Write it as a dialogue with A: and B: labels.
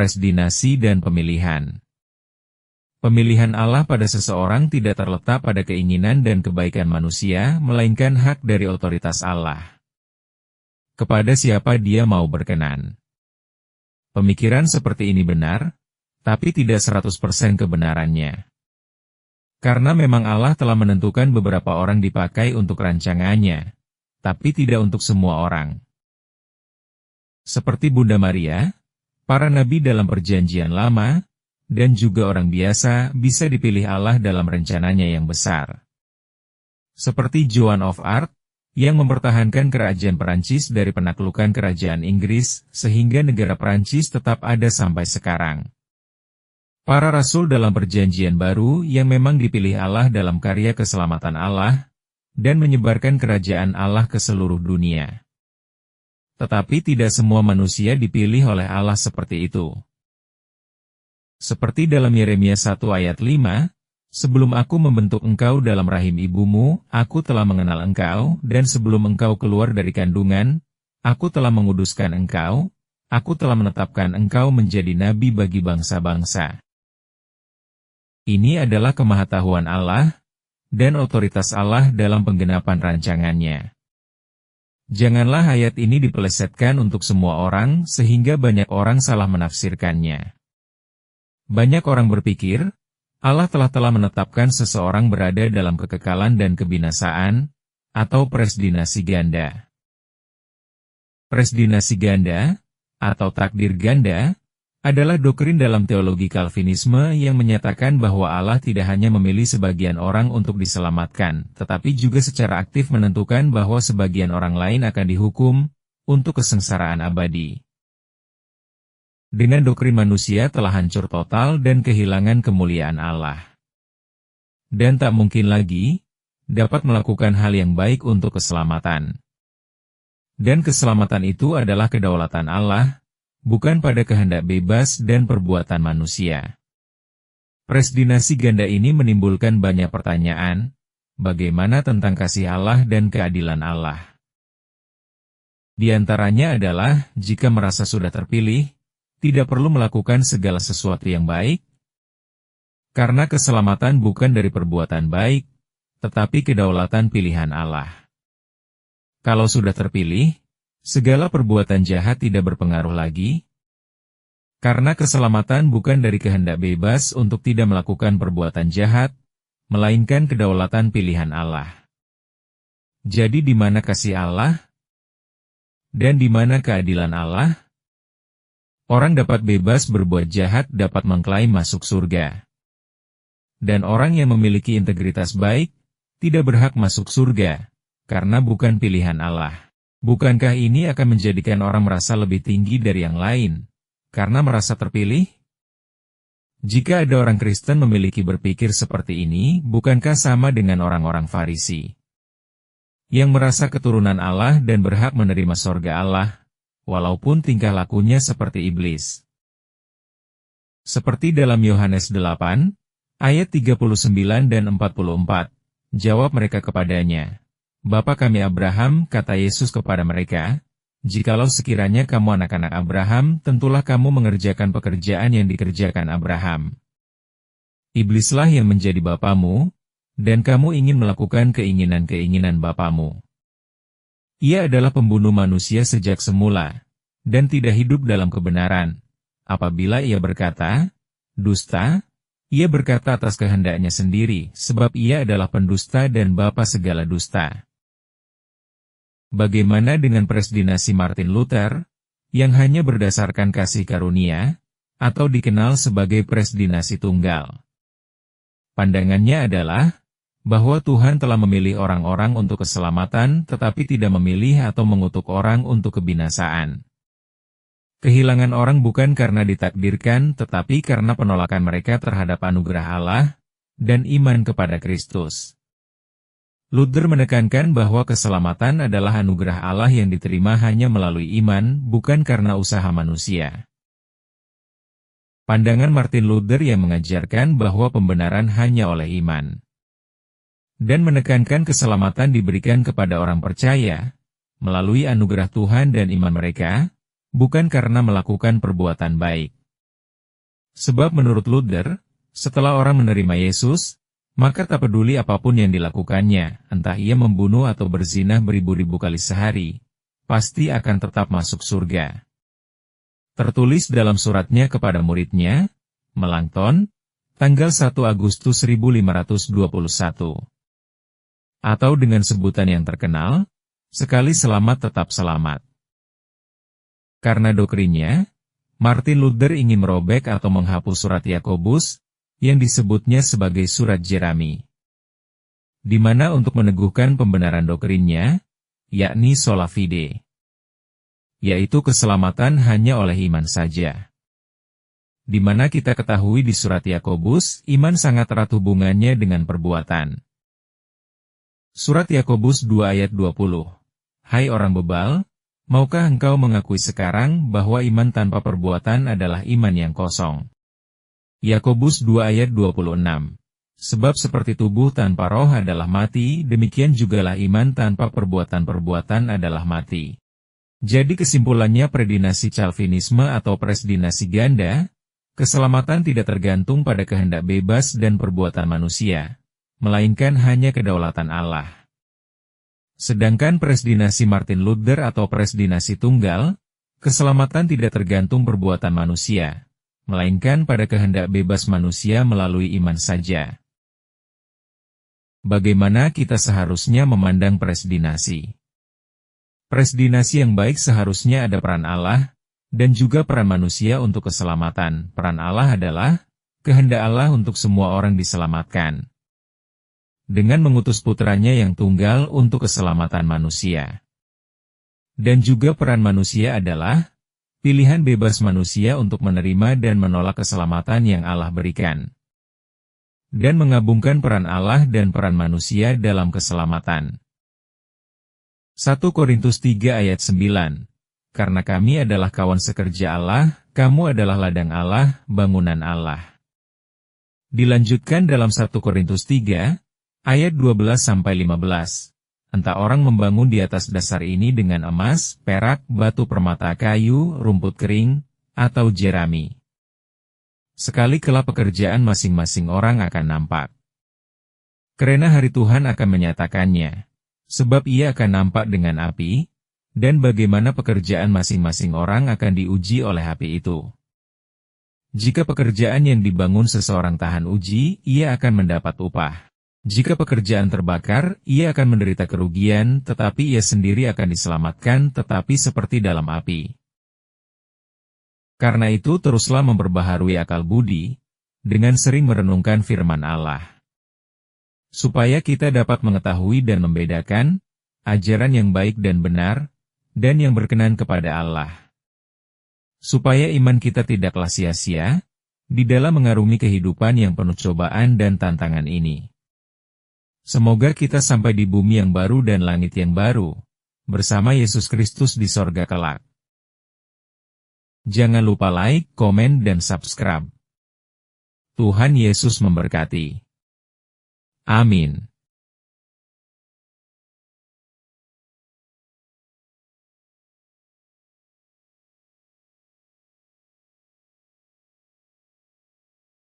A: Presdinasi dan pemilihan. Pemilihan Allah pada seseorang tidak terletak pada keinginan dan kebaikan manusia, melainkan hak dari otoritas Allah. Kepada siapa Dia mau berkenan. Pemikiran seperti ini benar, tapi tidak 100% kebenarannya. Karena memang Allah telah menentukan beberapa orang dipakai untuk rancangannya, tapi tidak untuk semua orang. Seperti Bunda Maria, para nabi dalam Perjanjian Lama, dan juga orang biasa bisa dipilih Allah dalam rencananya yang besar. Seperti Joan of Arc, yang mempertahankan kerajaan Perancis dari penaklukan kerajaan Inggris, sehingga negara Perancis tetap ada sampai sekarang. Para rasul dalam Perjanjian Baru yang memang dipilih Allah dalam karya keselamatan Allah, dan menyebarkan kerajaan Allah ke seluruh dunia. Tetapi tidak semua manusia dipilih oleh Allah seperti itu. Seperti dalam Yeremia 1 ayat 5, sebelum aku membentuk engkau dalam rahim ibumu, aku telah mengenal engkau, dan sebelum engkau keluar dari kandungan, aku telah menguduskan engkau, aku telah menetapkan engkau menjadi nabi bagi bangsa-bangsa. Ini adalah kemahatauan Allah, dan otoritas Allah dalam penggenapan rancangannya. Janganlah ayat ini dipelesetkan untuk semua orang, sehingga banyak orang salah menafsirkannya. Banyak orang berpikir, Allah telah menetapkan seseorang berada dalam kekekalan dan kebinasaan, atau presdinasi ganda. Presdinasi ganda, atau takdir ganda, adalah doktrin dalam teologi Calvinisme yang menyatakan bahwa Allah tidak hanya memilih sebagian orang untuk diselamatkan, tetapi juga secara aktif menentukan bahwa sebagian orang lain akan dihukum untuk kesengsaraan abadi. Dengan doktrin manusia telah hancur total dan kehilangan kemuliaan Allah. Dan tak mungkin lagi dapat melakukan hal yang baik untuk keselamatan. Dan keselamatan itu adalah kedaulatan Allah, bukan pada kehendak bebas dan perbuatan manusia. Presdinasi ganda ini menimbulkan banyak pertanyaan, bagaimana tentang kasih Allah dan keadilan Allah? Di antaranya adalah, jika merasa sudah terpilih, tidak perlu melakukan segala sesuatu yang baik, karena keselamatan bukan dari perbuatan baik, tetapi kedaulatan pilihan Allah. Kalau sudah terpilih, segala perbuatan jahat tidak berpengaruh lagi, karena keselamatan bukan dari kehendak bebas untuk tidak melakukan perbuatan jahat, melainkan kedaulatan pilihan Allah. Jadi di mana kasih Allah? Dan di mana keadilan Allah? Orang dapat bebas berbuat jahat dapat mengklaim masuk surga. Dan orang yang memiliki integritas baik, tidak berhak masuk surga, karena bukan pilihan Allah. Bukankah ini akan menjadikan orang merasa lebih tinggi dari yang lain, karena merasa terpilih? Jika ada orang Kristen memiliki berpikir seperti ini, bukankah sama dengan orang-orang Farisi, yang merasa keturunan Allah dan berhak menerima sorga Allah, walaupun tingkah lakunya seperti iblis? Seperti dalam Yohanes 8, ayat 39 dan 44, jawab mereka kepadanya, Bapa kami Abraham, kata Yesus kepada mereka, jikalau sekiranya kamu anak-anak Abraham, tentulah kamu mengerjakan pekerjaan yang dikerjakan Abraham. Iblislah yang menjadi bapamu, dan kamu ingin melakukan keinginan-keinginan bapamu. Ia adalah pembunuh manusia sejak semula, dan tidak hidup dalam kebenaran. Apabila ia berkata, dusta, ia berkata atas kehendaknya sendiri, sebab ia adalah pendusta dan bapa segala dusta. Bagaimana dengan presdinasi Martin Luther, yang hanya berdasarkan kasih karunia, atau dikenal sebagai presdinasi tunggal? Pandangannya adalah, bahwa Tuhan telah memilih orang-orang untuk keselamatan tetapi tidak memilih atau mengutuk orang untuk kebinasaan. Kehilangan orang bukan karena ditakdirkan tetapi karena penolakan mereka terhadap anugerah Allah, dan iman kepada Kristus. Luther menekankan bahwa keselamatan adalah anugerah Allah yang diterima hanya melalui iman, bukan karena usaha manusia. Pandangan Martin Luther yang mengajarkan bahwa pembenaran hanya oleh iman. Dan menekankan keselamatan diberikan kepada orang percaya, melalui anugerah Tuhan dan iman mereka, bukan karena melakukan perbuatan baik. Sebab menurut Luther, setelah orang menerima Yesus, maka tak peduli apapun yang dilakukannya, entah ia membunuh atau berzina beribu-ribu kali sehari, pasti akan tetap masuk surga. Tertulis dalam suratnya kepada muridnya, Melanchthon, tanggal 1 Agustus 1521. Atau dengan sebutan yang terkenal, sekali selamat tetap selamat. Karena doktrinnya, Martin Luther ingin merobek atau menghapus surat Yakobus, yang disebutnya sebagai surat Jerami. Di mana untuk meneguhkan pembenaran doktrinnya, yakni sola fide, yaitu keselamatan hanya oleh iman saja. Di mana kita ketahui di surat Yakobus, iman sangat erat hubungannya dengan perbuatan. Surat Yakobus 2 ayat 20. Hai orang bebal, maukah engkau mengakui sekarang bahwa iman tanpa perbuatan adalah iman yang kosong? Yakobus 2 ayat 26. Sebab seperti tubuh tanpa roh adalah mati, demikian jugalah iman tanpa perbuatan-perbuatan adalah mati. Jadi kesimpulannya predinasi Calvinisme atau presdinasi ganda, keselamatan tidak tergantung pada kehendak bebas dan perbuatan manusia, melainkan hanya kedaulatan Allah. Sedangkan presdinasi Martin Luther atau presdinasi tunggal, keselamatan tidak tergantung perbuatan manusia, melainkan pada kehendak bebas manusia melalui iman saja. Bagaimana kita seharusnya memandang presdinasi? Presdinasi yang baik seharusnya ada peran Allah, dan juga peran manusia untuk keselamatan. Peran Allah adalah, kehendak Allah untuk semua orang diselamatkan, dengan mengutus putranya yang tunggal untuk keselamatan manusia. Dan juga peran manusia adalah, pilihan bebas manusia untuk menerima dan menolak keselamatan yang Allah berikan, dan menggabungkan peran Allah dan peran manusia dalam keselamatan. 1 Korintus 3 ayat 9. Karena kami adalah kawan sekerja Allah, kamu adalah ladang Allah, bangunan Allah. Dilanjutkan dalam 1 Korintus 3, ayat 12-15. Entah orang membangun di atas dasar ini dengan emas, perak, batu permata kayu, rumput kering, atau jerami. Sekali kelak pekerjaan masing-masing orang akan nampak. Karena hari Tuhan akan menyatakannya. Sebab ia akan nampak dengan api, dan bagaimana pekerjaan masing-masing orang akan diuji oleh api itu. Jika pekerjaan yang dibangun seseorang tahan uji, ia akan mendapat upah. Jika pekerjaan terbakar, ia akan menderita kerugian, tetapi ia sendiri akan diselamatkan, tetapi seperti dalam api. Karena itu teruslah memperbaharui akal budi, dengan sering merenungkan firman Allah. Supaya kita dapat mengetahui dan membedakan, ajaran yang baik dan benar, dan yang berkenan kepada Allah. Supaya iman kita tidaklah sia-sia, di dalam mengarungi kehidupan yang penuh cobaan dan tantangan ini. Semoga kita sampai di bumi yang baru dan langit yang baru, bersama Yesus Kristus di sorga kelak. Jangan lupa like, komen, dan subscribe. Tuhan Yesus memberkati. Amin.